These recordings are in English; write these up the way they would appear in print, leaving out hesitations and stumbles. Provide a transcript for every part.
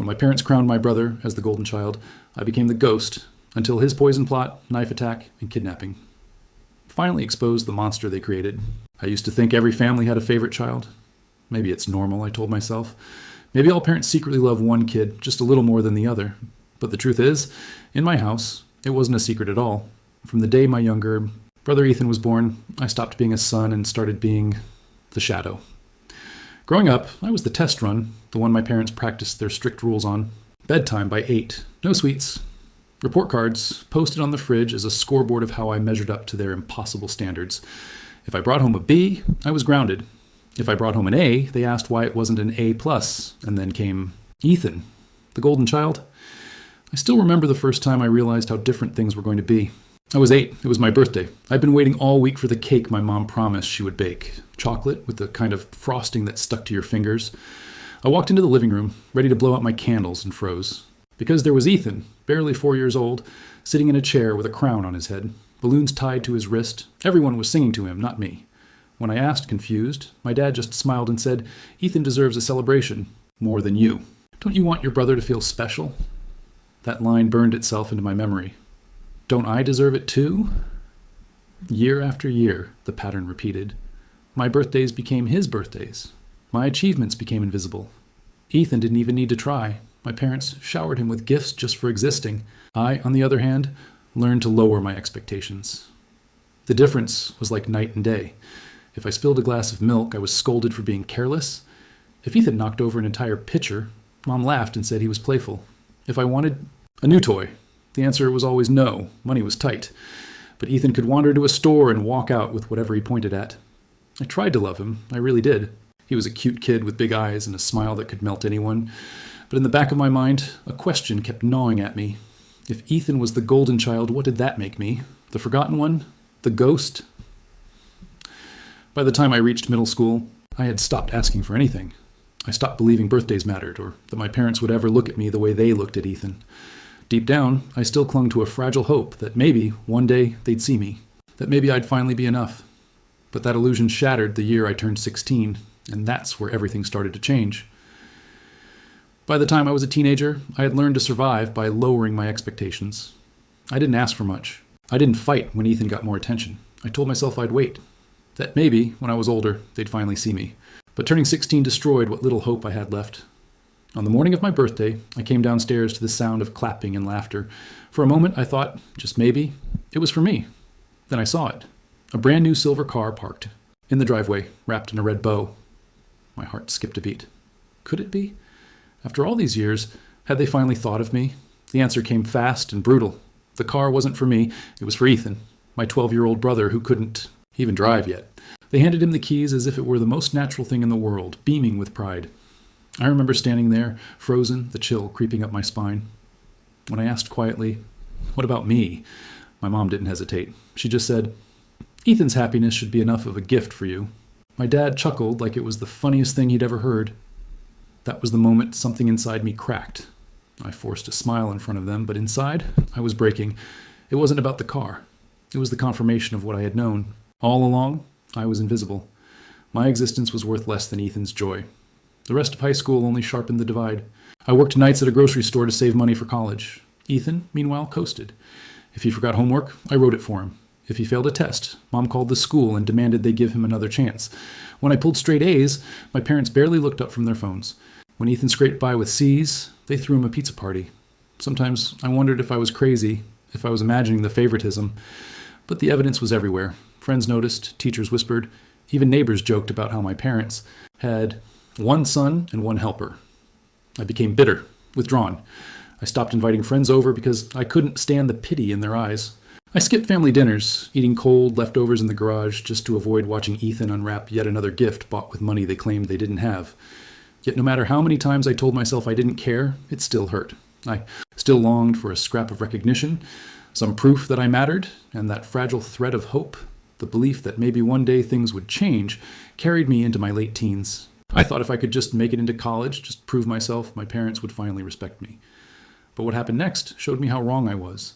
When my parents crowned my brother as the golden child, I became the ghost until his poison plot, knife attack, and kidnapping finally exposed the monster they created. I used to think every family had a favorite child. Maybe it's normal, I told myself. Maybe all parents secretly love one kid just a little more than the other. But the truth is, in my house, it wasn't a secret at all. From the day my younger brother Ethan was born, I stopped being a son and started being the shadow. Growing up, I was the test run, the one my parents practiced their strict rules on. Bedtime by 8, no sweets. Report cards posted on the fridge as a scoreboard of how I measured up to their impossible standards. If I brought home a B, I was grounded. If I brought home an A, they asked why it wasn't an A+, and then came Ethan, the golden child. I still remember the first time I realized how different things were going to be. I was 8. It was my birthday. I'd been waiting all week for the cake my mom promised she would bake. Chocolate with the kind of frosting that stuck to your fingers. I walked into the living room, ready to blow out my candles, and froze. Because there was Ethan, barely 4 years old, sitting in a chair with a crown on his head, balloons tied to his wrist. Everyone was singing to him, not me. When I asked, confused, my dad just smiled and said, "Ethan deserves a celebration, more than you. Don't you want your brother to feel special?" That line burned itself into my memory. Don't I deserve it too? Year after year, the pattern repeated. My birthdays became his birthdays. My achievements became invisible. Ethan didn't even need to try. My parents showered him with gifts just for existing. I, on the other hand, learned to lower my expectations. The difference was like night and day. If I spilled a glass of milk, I was scolded for being careless. If Ethan knocked over an entire pitcher, Mom laughed and said he was playful. If I wanted a new toy, the answer was always no. Money was tight. But Ethan could wander to a store and walk out with whatever he pointed at. I tried to love him. I really did. He was a cute kid with big eyes and a smile that could melt anyone. But in the back of my mind, a question kept gnawing at me. If Ethan was the golden child, what did that make me? The forgotten one? The ghost? By the time I reached middle school, I had stopped asking for anything. I stopped believing birthdays mattered, or that my parents would ever look at me the way they looked at Ethan. Deep down, I still clung to a fragile hope that maybe, one day, they'd see me. That maybe I'd finally be enough. But that illusion shattered the year I turned 16, and that's where everything started to change. By the time I was a teenager, I had learned to survive by lowering my expectations. I didn't ask for much. I didn't fight when Ethan got more attention. I told myself I'd wait. That maybe, when I was older, they'd finally see me. But turning 16 destroyed what little hope I had left. On the morning of my birthday, I came downstairs to the sound of clapping and laughter. For a moment, I thought, just maybe, it was for me. Then I saw it. A brand new silver car parked in the driveway, wrapped in a red bow. My heart skipped a beat. Could it be? After all these years, had they finally thought of me? The answer came fast and brutal. The car wasn't for me, it was for Ethan, my 12-year-old brother who couldn't even drive yet. They handed him the keys as if it were the most natural thing in the world, beaming with pride. I remember standing there, frozen, the chill creeping up my spine. When I asked quietly, "What about me?" my mom didn't hesitate. She just said, "Ethan's happiness should be enough of a gift for you." My dad chuckled like it was the funniest thing he'd ever heard. That was the moment something inside me cracked. I forced a smile in front of them, but inside, I was breaking. It wasn't about the car. It was the confirmation of what I had known. All along, I was invisible. My existence was worth less than Ethan's joy. The rest of high school only sharpened the divide. I worked nights at a grocery store to save money for college. Ethan, meanwhile, coasted. If he forgot homework, I wrote it for him. If he failed a test, Mom called the school and demanded they give him another chance. When I pulled straight A's, my parents barely looked up from their phones. When Ethan scraped by with C's, they threw him a pizza party. Sometimes I wondered if I was crazy, if I was imagining the favoritism. But the evidence was everywhere. Friends noticed, teachers whispered, even neighbors joked about how my parents had one son and one helper. I became bitter, withdrawn. I stopped inviting friends over because I couldn't stand the pity in their eyes. I skipped family dinners, eating cold leftovers in the garage just to avoid watching Ethan unwrap yet another gift bought with money they claimed they didn't have. Yet no matter how many times I told myself I didn't care, it still hurt. I still longed for a scrap of recognition, some proof that I mattered, and that fragile thread of hope, the belief that maybe one day things would change, carried me into my late teens. I thought if I could just make it into college, just prove myself, my parents would finally respect me. But what happened next showed me how wrong I was.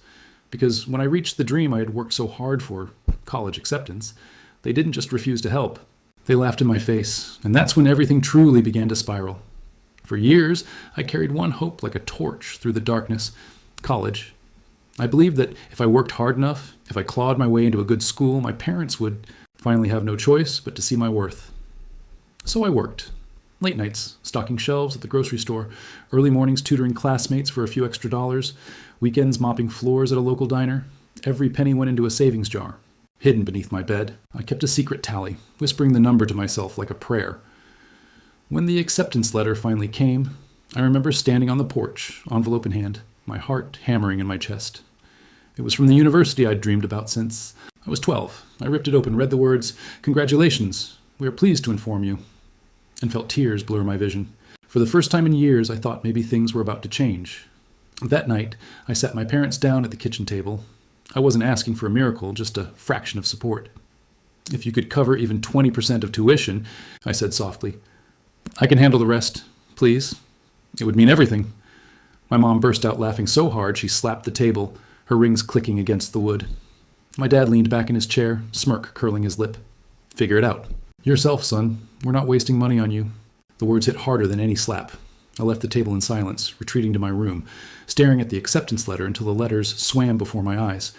Because when I reached the dream I had worked so hard for, college acceptance, they didn't just refuse to help. They laughed in my face, and that's when everything truly began to spiral. For years, I carried one hope like a torch through the darkness: college. I believed that if I worked hard enough, if I clawed my way into a good school, my parents would finally have no choice but to see my worth. So I worked. Late nights, stocking shelves at the grocery store, early mornings tutoring classmates for a few extra dollars, weekends mopping floors at a local diner. Every penny went into a savings jar. Hidden beneath my bed, I kept a secret tally, whispering the number to myself like a prayer. When the acceptance letter finally came, I remember standing on the porch, envelope in hand, my heart hammering in my chest. It was from the university I'd dreamed about since I was 12. I ripped it open, read the words, "Congratulations, we are pleased to inform you," and felt tears blur my vision. For the first time in years, I thought maybe things were about to change. That night, I sat my parents down at the kitchen table. I wasn't asking for a miracle, just a fraction of support. "If you could cover even 20% of tuition," I said softly. "I can handle the rest, please. It would mean everything." My mom burst out laughing so hard she slapped the table, her rings clicking against the wood. My dad leaned back in his chair, smirk curling his lip. "Figure it out. Yourself, son. We're not wasting money on you." The words hit harder than any slap. I left the table in silence, retreating to my room, staring at the acceptance letter until the letters swam before my eyes.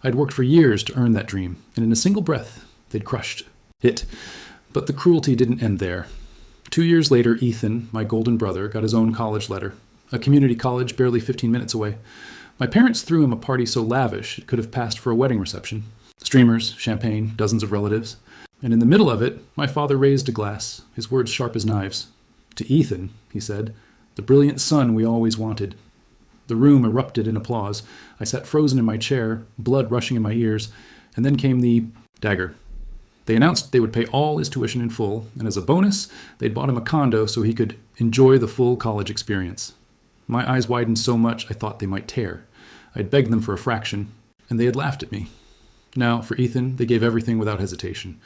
I'd worked for years to earn that dream, and in a single breath, they'd crushed it. But the cruelty didn't end there. 2 years later, Ethan, my golden brother, got his own college letter, a community college barely 15 minutes away. My parents threw him a party so lavish it could have passed for a wedding reception. Streamers, champagne, dozens of relatives. And in the middle of it, my father raised a glass, his words sharp as knives. "To Ethan," he said, "the brilliant son we always wanted." The room erupted in applause. I sat frozen in my chair, blood rushing in my ears, and then came the dagger. They announced they would pay all his tuition in full, and as a bonus, they'd bought him a condo so he could enjoy the full college experience. My eyes widened so much I thought they might tear. I'd begged them for a fraction, and they had laughed at me. Now, for Ethan, they gave everything without hesitation.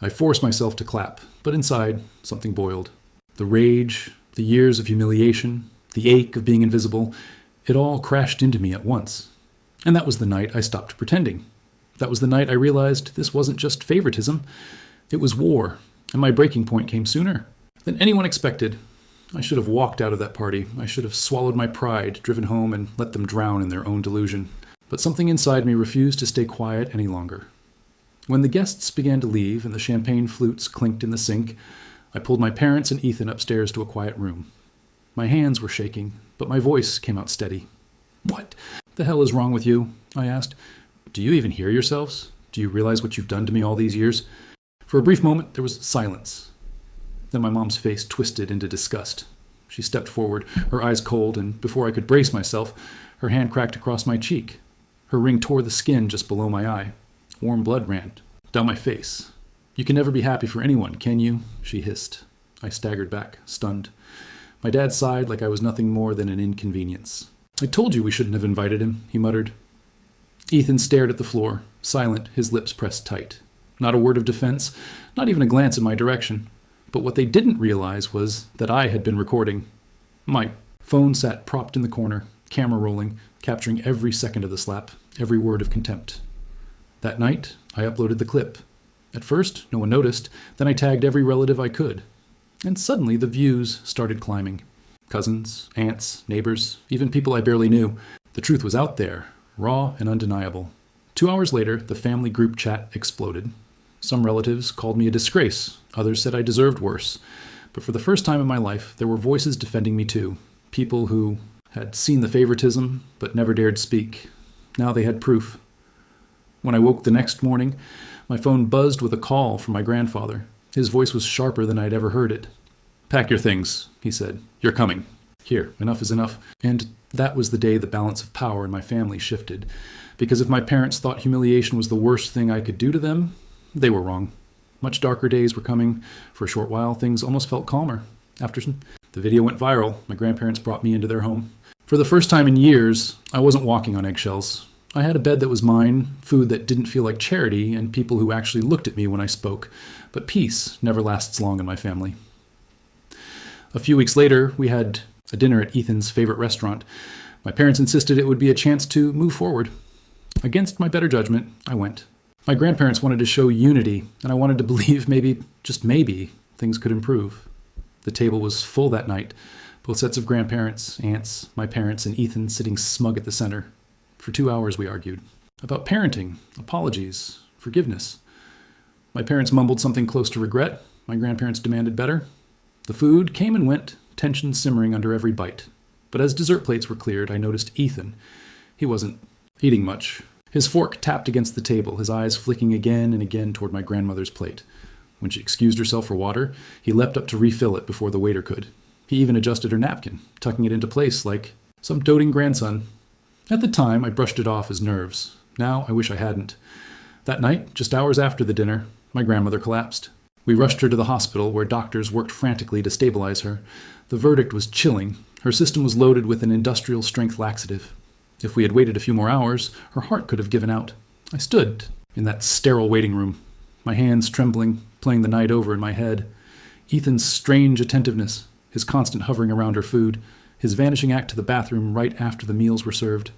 I forced myself to clap, but inside, something boiled. The rage, the years of humiliation, the ache of being invisible, it all crashed into me at once. And that was the night I stopped pretending. That was the night I realized this wasn't just favoritism, it was war, and my breaking point came sooner than anyone expected. I should have walked out of that party. I should have swallowed my pride, driven home, and let them drown in their own delusion. But something inside me refused to stay quiet any longer. When the guests began to leave and the champagne flutes clinked in the sink, I pulled my parents and Ethan upstairs to a quiet room. My hands were shaking, but my voice came out steady. "What the hell is wrong with you?" I asked. "Do you even hear yourselves? Do you realize what you've done to me all these years?" For a brief moment, there was silence. Then my mom's face twisted into disgust. She stepped forward, her eyes cold, and before I could brace myself, her hand cracked across my cheek. Her ring tore the skin just below my eye. Warm blood ran down my face. "You can never be happy for anyone, can you?" she hissed. I staggered back, stunned. My dad sighed like I was nothing more than an inconvenience. "I told you we shouldn't have invited him," he muttered. Ethan stared at the floor, silent, his lips pressed tight. Not a word of defense, not even a glance in my direction. But what they didn't realize was that I had been recording. My phone sat propped in the corner, camera rolling, capturing every second of the slap, every word of contempt. That night, I uploaded the clip. At first, no one noticed, then I tagged every relative I could. And suddenly the views started climbing. Cousins, aunts, neighbors, even people I barely knew. The truth was out there, raw and undeniable. 2 hours later, the family group chat exploded. Some relatives called me a disgrace. Others said I deserved worse. But for the first time in my life, there were voices defending me too. People who had seen the favoritism, but never dared speak. Now they had proof. When I woke the next morning, my phone buzzed with a call from my grandfather. His voice was sharper than I'd ever heard it. "Pack your things," he said. "You're coming. Here, enough is enough." And that was the day the balance of power in my family shifted. Because if my parents thought humiliation was the worst thing I could do to them, they were wrong. Much darker days were coming. For a short while, things almost felt calmer. After the video went viral, my grandparents brought me into their home. For the first time in years, I wasn't walking on eggshells. I had a bed that was mine, food that didn't feel like charity, and people who actually looked at me when I spoke. But peace never lasts long in my family. A few weeks later, we had a dinner at Ethan's favorite restaurant. My parents insisted it would be a chance to move forward. Against my better judgment, I went. My grandparents wanted to show unity, and I wanted to believe maybe, just maybe, things could improve. The table was full that night, Both sets of grandparents, aunts, my parents, and Ethan sitting smug at the center. For 2 hours we argued. About parenting, apologies, forgiveness. My parents mumbled something close to regret. My grandparents demanded better. The food came and went, tension simmering under every bite. But as dessert plates were cleared, I noticed Ethan. He wasn't eating much. His fork tapped against the table, his eyes flicking again and again toward my grandmother's plate. When she excused herself for water, he leapt up to refill it before the waiter could. He even adjusted her napkin, tucking it into place like some doting grandson. At the time, I brushed it off as nerves. Now, I wish I hadn't. That night, just hours after the dinner, my grandmother collapsed. We rushed her to the hospital, where doctors worked frantically to stabilize her. The verdict was chilling. Her system was loaded with an industrial-strength laxative. If we had waited a few more hours, her heart could have given out. I stood in that sterile waiting room, my hands trembling, playing the night over in my head. Ethan's strange attentiveness, his constant hovering around her food, his vanishing act to the bathroom right after the meals were served.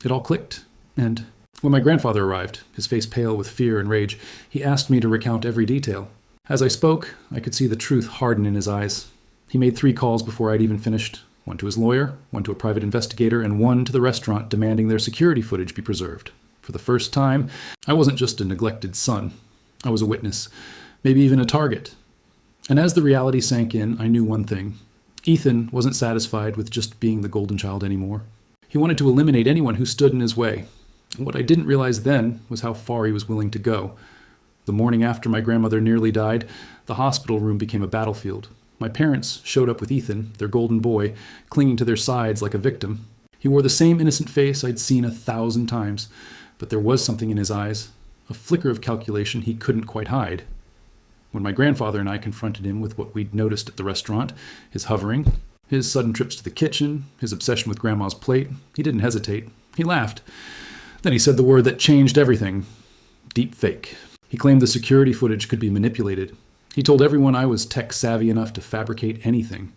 It all clicked, and when my grandfather arrived, his face pale with fear and rage, he asked me to recount every detail. As I spoke, I could see the truth harden in his eyes. He made 3 calls before I'd even finished. One to his lawyer, one to a private investigator, and one to the restaurant demanding their security footage be preserved. For the first time, I wasn't just a neglected son. I was a witness, maybe even a target. And as the reality sank in, I knew one thing. Ethan wasn't satisfied with just being the golden child anymore. He wanted to eliminate anyone who stood in his way. And what I didn't realize then was how far he was willing to go. The morning after my grandmother nearly died, the hospital room became a battlefield. My parents showed up with Ethan, their golden boy, clinging to their sides like a victim. He wore the same innocent face I'd seen 1,000 times, but there was something in his eyes, a flicker of calculation he couldn't quite hide. When my grandfather and I confronted him with what we'd noticed at the restaurant, his hovering, his sudden trips to the kitchen, his obsession with Grandma's plate, he didn't hesitate. He laughed. Then he said the word that changed everything. Deep fake. He claimed the security footage could be manipulated. He told everyone I was tech-savvy enough to fabricate anything.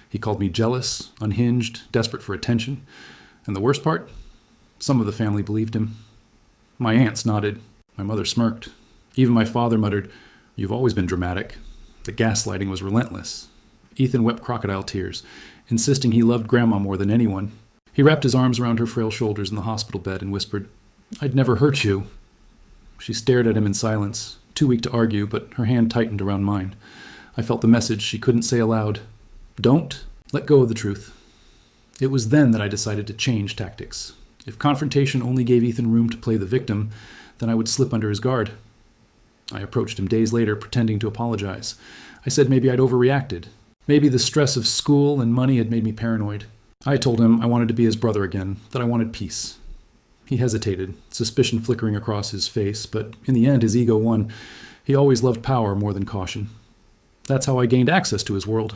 He called me jealous, unhinged, desperate for attention. And the worst part? Some of the family believed him. My aunts nodded. My mother smirked. Even my father muttered, "You've always been dramatic." The gaslighting was relentless. Ethan wept crocodile tears, insisting he loved Grandma more than anyone. He wrapped his arms around her frail shoulders in the hospital bed and whispered, "I'd never hurt you." She stared at him in silence, too weak to argue, but her hand tightened around mine. I felt the message she couldn't say aloud. Don't let go of the truth. It was then that I decided to change tactics. If confrontation only gave Ethan room to play the victim, then I would slip under his guard. I approached him days later, pretending to apologize. I said maybe I'd overreacted. Maybe the stress of school and money had made me paranoid. I told him I wanted to be his brother again, that I wanted peace. He hesitated, suspicion flickering across his face, but in the end his ego won. He always loved power more than caution. That's how I gained access to his world.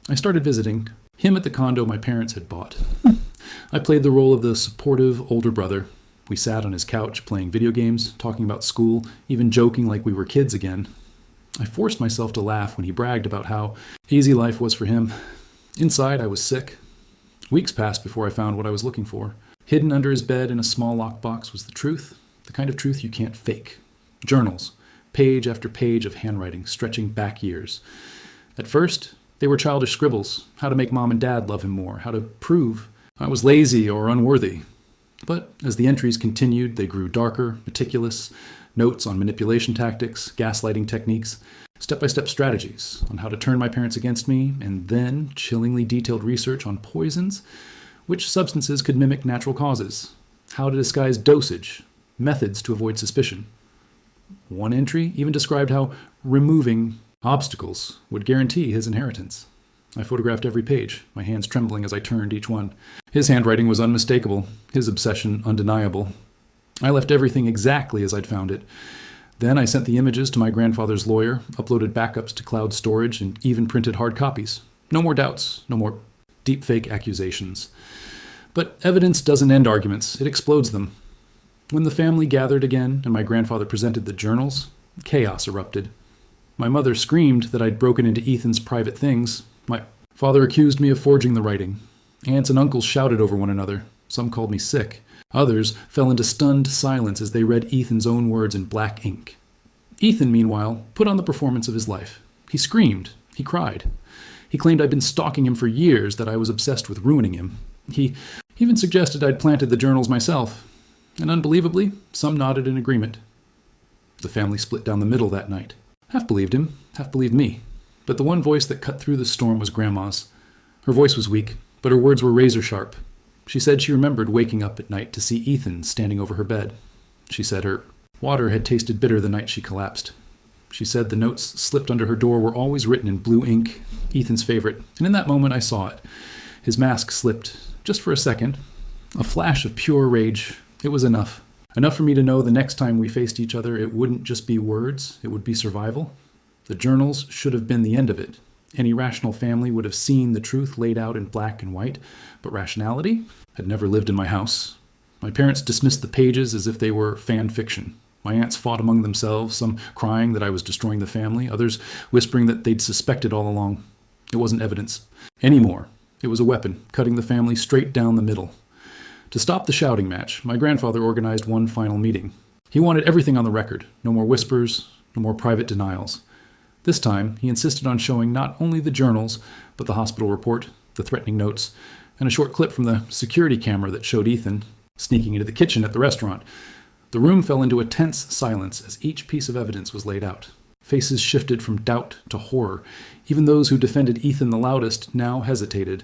I started visiting him at the condo my parents had bought. I played the role of the supportive older brother. We sat on his couch playing video games, talking about school, even joking like we were kids again. I forced myself to laugh when he bragged about how easy life was for him. Inside, I was sick. Weeks passed before I found what I was looking for. Hidden under his bed in a small lockbox was the truth, the kind of truth you can't fake. Journals, page after page of handwriting, stretching back years. At first, they were childish scribbles, how to make Mom and Dad love him more, how to prove I was lazy or unworthy. But as the entries continued, they grew darker, meticulous, notes on manipulation tactics, gaslighting techniques, step-by-step strategies on how to turn my parents against me, and then chillingly detailed research on poisons, which substances could mimic natural causes, how to disguise dosage, methods to avoid suspicion. One entry even described how removing obstacles would guarantee his inheritance. I photographed every page, my hands trembling as I turned each one. His handwriting was unmistakable, his obsession undeniable. I left everything exactly as I'd found it. Then I sent the images to my grandfather's lawyer, uploaded backups to cloud storage, and even printed hard copies. No more doubts, no more deepfake accusations. But evidence doesn't end arguments, it explodes them. When the family gathered again and my grandfather presented the journals, chaos erupted. My mother screamed that I'd broken into Ethan's private things. My father accused me of forging the writing. Aunts and uncles shouted over one another. Some called me sick. Others fell into stunned silence as they read Ethan's own words in black ink. Ethan, meanwhile, put on the performance of his life. He screamed. He cried. He claimed I'd been stalking him for years, that I was obsessed with ruining him. He even suggested I'd planted the journals myself. And unbelievably, some nodded in agreement. The family split down the middle that night. Half believed him, half believed me. But the one voice that cut through the storm was Grandma's. Her voice was weak, but her words were razor sharp. She said she remembered waking up at night to see Ethan standing over her bed. She said her water had tasted bitter the night she collapsed. She said the notes slipped under her door were always written in blue ink, Ethan's favorite, and in that moment I saw it. His mask slipped, just for a second. A flash of pure rage. It was enough. Enough for me to know the next time we faced each other, it wouldn't just be words, it would be survival. The journals should have been the end of it. Any rational family would have seen the truth laid out in black and white, but rationality had never lived in my house. My parents dismissed the pages as if they were fan fiction. My aunts fought among themselves, some crying that I was destroying the family, others whispering that they'd suspected all along. It wasn't evidence anymore. It was a weapon, cutting the family straight down the middle. To stop the shouting match, my grandfather organized one final meeting. He wanted everything on the record, no more whispers, no more private denials. This time, he insisted on showing not only the journals, but the hospital report, the threatening notes, and a short clip from the security camera that showed Ethan sneaking into the kitchen at the restaurant. The room fell into a tense silence as each piece of evidence was laid out. Faces shifted from doubt to horror. Even those who defended Ethan the loudest now hesitated.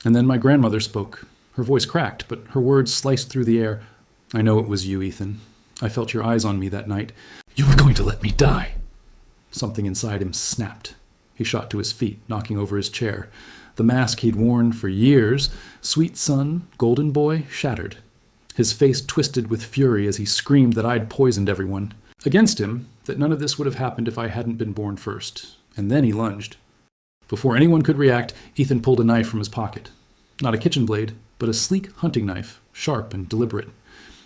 And then my grandmother spoke. Her voice cracked, but her words sliced through the air. "I know it was you, Ethan. I felt your eyes on me that night. You were going to let me die." Something inside him snapped. He shot to his feet, knocking over his chair. The mask he'd worn for years, sweet son, golden boy, shattered. His face twisted with fury as he screamed that I'd poisoned everyone. Against him, that none of this would have happened if I hadn't been born first. And then he lunged. Before anyone could react, Ethan pulled a knife from his pocket. Not a kitchen blade, but a sleek hunting knife, sharp and deliberate.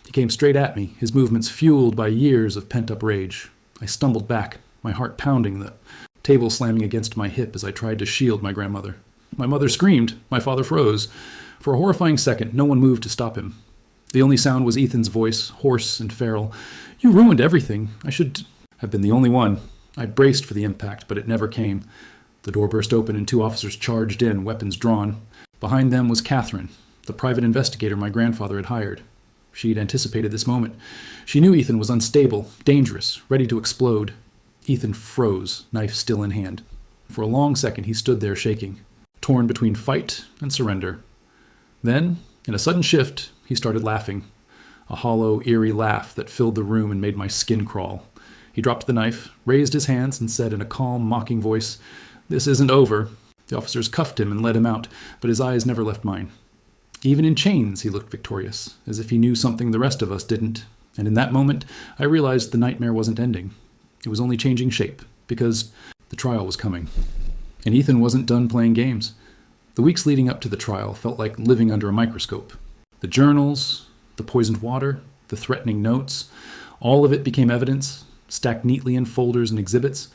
He came straight at me, his movements fueled by years of pent-up rage. I stumbled back, my heart pounding, the table slamming against my hip as I tried to shield my grandmother. My mother screamed. My father froze. For a horrifying second, no one moved to stop him. The only sound was Ethan's voice, hoarse and feral. "You ruined everything. I should have been the only one." I braced for the impact, but it never came. The door burst open and two officers charged in, weapons drawn. Behind them was Catherine, the private investigator my grandfather had hired. She'd anticipated this moment. She knew Ethan was unstable, dangerous, ready to explode. Ethan froze, knife still in hand. For a long second, he stood there shaking, torn between fight and surrender. Then, in a sudden shift, he started laughing. A hollow, eerie laugh that filled the room and made my skin crawl. He dropped the knife, raised his hands, and said in a calm, mocking voice, "This isn't over." The officers cuffed him and led him out, but his eyes never left mine. Even in chains, he looked victorious, as if he knew something the rest of us didn't. And in that moment, I realized the nightmare wasn't ending. It was only changing shape, because the trial was coming. And Ethan wasn't done playing games. The weeks leading up to the trial felt like living under a microscope. The journals, the poisoned water, the threatening notes, all of it became evidence, stacked neatly in folders and exhibits.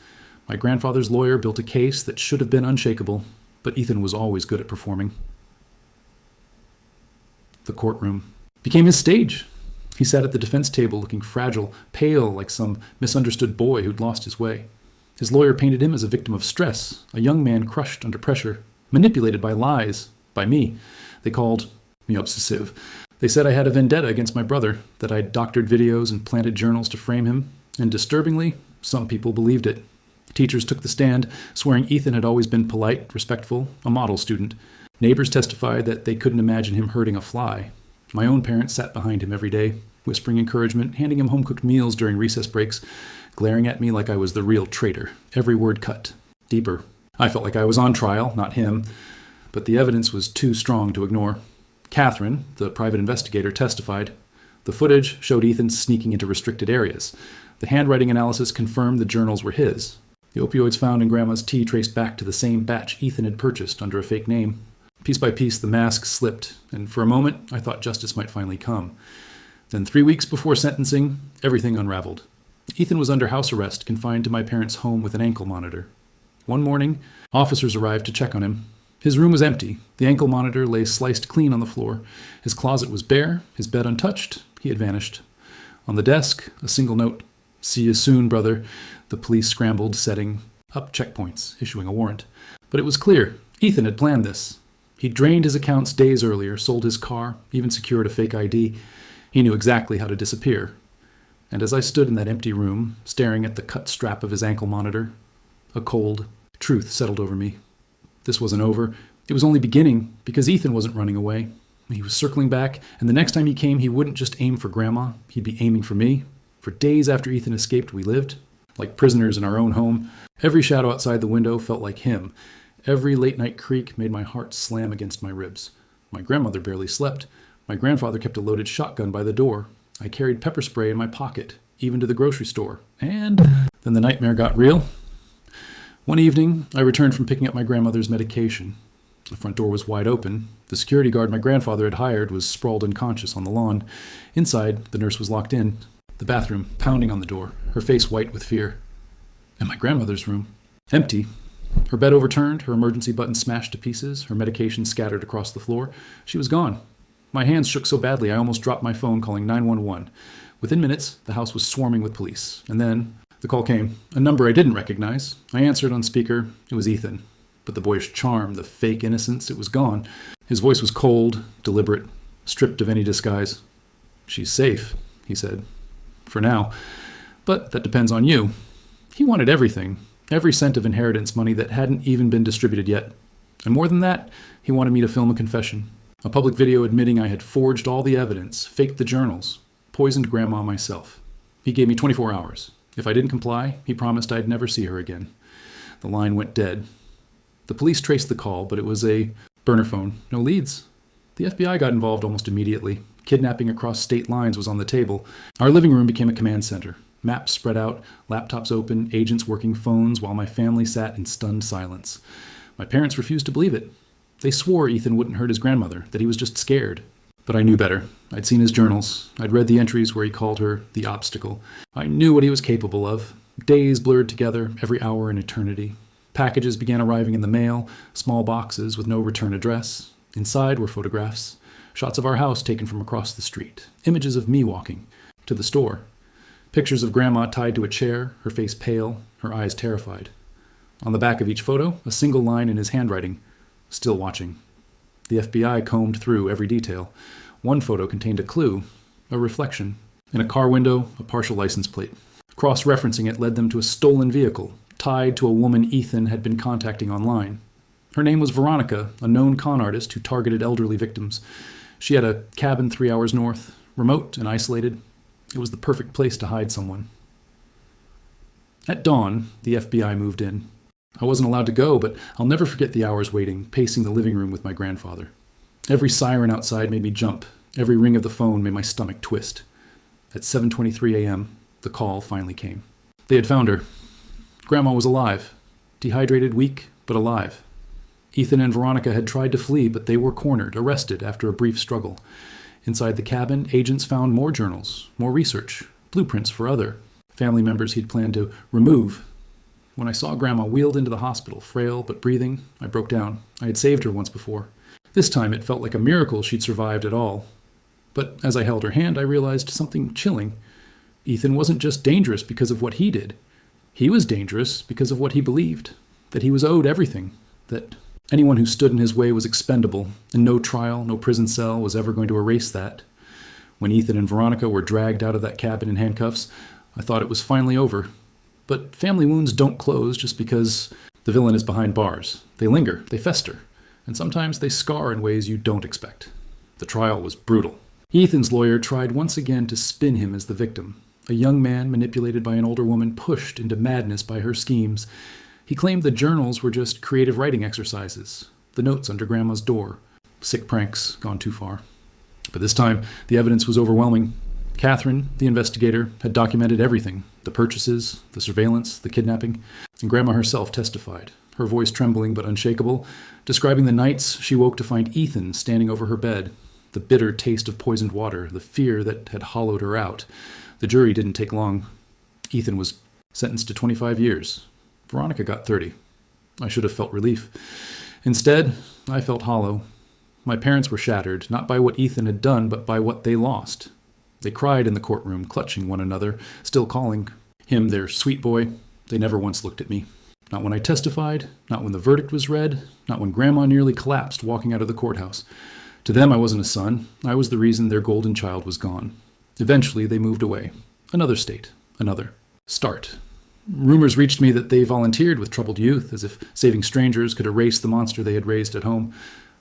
My grandfather's lawyer built a case that should have been unshakable, but Ethan was always good at performing. The courtroom became his stage. He sat at the defense table looking fragile, pale like some misunderstood boy who'd lost his way. His lawyer painted him as a victim of stress, a young man crushed under pressure, manipulated by lies, by me. They called me obsessive. They said I had a vendetta against my brother, that I'd doctored videos and planted journals to frame him, and disturbingly, some people believed it. Teachers took the stand, swearing Ethan had always been polite, respectful, a model student. Neighbors testified that they couldn't imagine him hurting a fly. My own parents sat behind him every day, whispering encouragement, handing him home-cooked meals during recess breaks, glaring at me like I was the real traitor, every word cut, deeper. I felt like I was on trial, not him, but the evidence was too strong to ignore. Catherine, the private investigator, testified. The footage showed Ethan sneaking into restricted areas. The handwriting analysis confirmed the journals were his. The opioids found in Grandma's tea traced back to the same batch Ethan had purchased under a fake name. Piece by piece, the mask slipped, and for a moment, I thought justice might finally come. Then 3 weeks before sentencing, everything unraveled. Ethan was under house arrest, confined to my parents' home with an ankle monitor. One morning, officers arrived to check on him. His room was empty. The ankle monitor lay sliced clean on the floor. His closet was bare, his bed untouched. He had vanished. On the desk, a single note. "See you soon, brother." The police scrambled, setting up checkpoints, issuing a warrant. But it was clear. Ethan had planned this. He'd drained his accounts days earlier, sold his car, even secured a fake ID. He knew exactly how to disappear. And as I stood in that empty room, staring at the cut strap of his ankle monitor, a cold truth settled over me. This wasn't over. It was only beginning, because Ethan wasn't running away. He was circling back, and the next time he came, he wouldn't just aim for Grandma. He'd be aiming for me. For days after Ethan escaped, we lived, like prisoners in our own home. Every shadow outside the window felt like him. Every late-night creak made my heart slam against my ribs. My grandmother barely slept. My grandfather kept a loaded shotgun by the door. I carried pepper spray in my pocket, even to the grocery store. And then the nightmare got real. One evening, I returned from picking up my grandmother's medication. The front door was wide open. The security guard my grandfather had hired was sprawled unconscious on the lawn. Inside, the nurse was locked in. The bathroom, pounding on the door, her face white with fear. And my grandmother's room, empty. Her bed overturned, her emergency button smashed to pieces, her medication scattered across the floor. She was gone. My hands shook so badly I almost dropped my phone calling 911. Within minutes, the house was swarming with police. And then the call came, a number I didn't recognize. I answered on speaker. It was Ethan. But the boyish charm, the fake innocence, it was gone. His voice was cold, deliberate, stripped of any disguise. "She's safe," he said. "For now. But that depends on you." He wanted everything, every cent of inheritance money that hadn't even been distributed yet. And more than that, he wanted me to film a confession. A public video admitting I had forged all the evidence, faked the journals, poisoned Grandma myself. He gave me 24 hours. If I didn't comply, he promised I'd never see her again. The line went dead. The police traced the call, but it was a burner phone. No leads. The FBI got involved almost immediately. Kidnapping across state lines was on the table. Our living room became a command center. Maps spread out, laptops open, agents working phones while my family sat in stunned silence. My parents refused to believe it. They swore Ethan wouldn't hurt his grandmother, that he was just scared. But I knew better. I'd seen his journals. I'd read the entries where he called her the obstacle. I knew what he was capable of. Days blurred together, every hour an eternity. Packages began arriving in the mail, small boxes with no return address. Inside were photographs, shots of our house taken from across the street, images of me walking to the store, pictures of Grandma tied to a chair, her face pale, her eyes terrified. On the back of each photo, a single line in his handwriting, "Still watching." The FBI combed through every detail. One photo contained a clue, a reflection. In a car window, a partial license plate. Cross-referencing it led them to a stolen vehicle, tied to a woman Ethan had been contacting online. Her name was Veronica, a known con artist who targeted elderly victims. She had a cabin 3 hours north, remote and isolated. It was the perfect place to hide someone. At dawn, the FBI moved in. I wasn't allowed to go, but I'll never forget the hours waiting, pacing the living room with my grandfather. Every siren outside made me jump. Every ring of the phone made my stomach twist. At 7:23 a.m., the call finally came. They had found her. Grandma was alive. Dehydrated, weak, but alive. Ethan and Veronica had tried to flee, but they were cornered, arrested after a brief struggle. Inside the cabin, agents found more journals, more research, blueprints for other family members he'd planned to remove. When I saw Grandma wheeled into the hospital, frail but breathing, I broke down. I had saved her once before. This time it felt like a miracle she'd survived at all. But as I held her hand, I realized something chilling. Ethan wasn't just dangerous because of what he did. He was dangerous because of what he believed, that he was owed everything, that anyone who stood in his way was expendable, and no trial, no prison cell was ever going to erase that. When Ethan and Veronica were dragged out of that cabin in handcuffs, I thought it was finally over. But family wounds don't close just because the villain is behind bars. They linger, they fester, and sometimes they scar in ways you don't expect. The trial was brutal. Ethan's lawyer tried once again to spin him as the victim. A young man manipulated by an older woman, pushed into madness by her schemes. He claimed the journals were just creative writing exercises, the notes under Grandma's door, sick pranks gone too far. But this time, the evidence was overwhelming. Catherine, the investigator, had documented everything, the purchases, the surveillance, the kidnapping, and Grandma herself testified, her voice trembling but unshakable, describing the nights she woke to find Ethan standing over her bed, the bitter taste of poisoned water, the fear that had hollowed her out. The jury didn't take long. Ethan was sentenced to 25 years. Veronica got 30. I should have felt relief. Instead, I felt hollow. My parents were shattered, not by what Ethan had done, but by what they lost. They cried in the courtroom, clutching one another, still calling him their sweet boy. They never once looked at me. Not when I testified, not when the verdict was read, not when Grandma nearly collapsed walking out of the courthouse. To them, I wasn't a son. I was the reason their golden child was gone. Eventually, they moved away. Another state. Another. Start. Rumors reached me that they volunteered with troubled youth, as if saving strangers could erase the monster they had raised at home.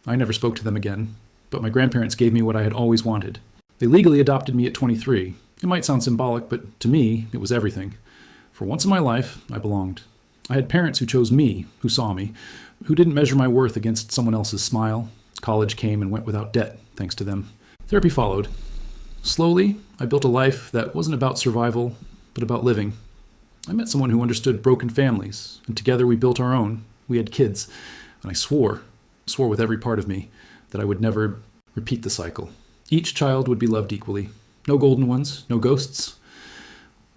I never spoke to them again, but my grandparents gave me what I had always wanted. They legally adopted me at 23. It might sound symbolic, but to me, it was everything. For once in my life, I belonged. I had parents who chose me, who saw me, who didn't measure my worth against someone else's smile. College came and went without debt, thanks to them. Therapy followed. Slowly, I built a life that wasn't about survival, but about living. I met someone who understood broken families, and together we built our own. We had kids, and I swore with every part of me, that I would never repeat the cycle. Each child would be loved equally. No golden ones, no ghosts.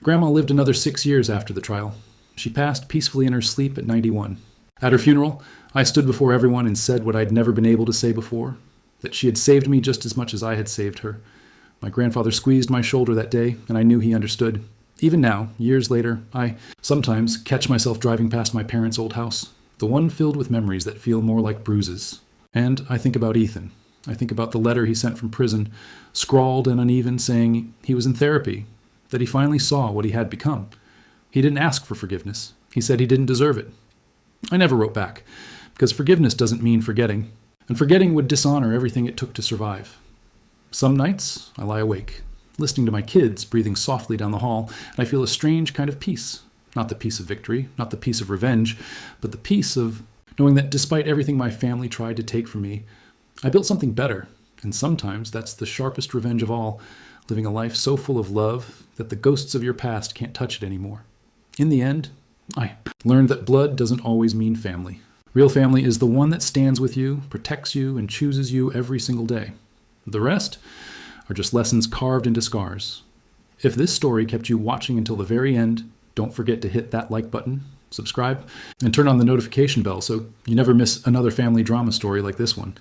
Grandma lived another 6 years after the trial. She passed peacefully in her sleep at 91. At her funeral, I stood before everyone and said what I'd never been able to say before, that she had saved me just as much as I had saved her. My grandfather squeezed my shoulder that day, and I knew he understood. Even now, years later, I sometimes catch myself driving past my parents' old house, the one filled with memories that feel more like bruises. And I think about Ethan. I think about the letter he sent from prison, scrawled and uneven, saying he was in therapy, that he finally saw what he had become. He didn't ask for forgiveness. He said he didn't deserve it. I never wrote back, because forgiveness doesn't mean forgetting, and forgetting would dishonor everything it took to survive. Some nights, I lie awake, listening to my kids breathing softly down the hall, and I feel a strange kind of peace. Not the peace of victory, not the peace of revenge, but the peace of knowing that despite everything my family tried to take from me, I built something better, and sometimes that's the sharpest revenge of all, living a life so full of love that the ghosts of your past can't touch it anymore. In the end, I learned that blood doesn't always mean family. Real family is the one that stands with you, protects you, and chooses you every single day. The rest are just lessons carved into scars. If this story kept you watching until the very end, don't forget to hit that like button, subscribe, and turn on the notification bell so you never miss another family drama story like this one.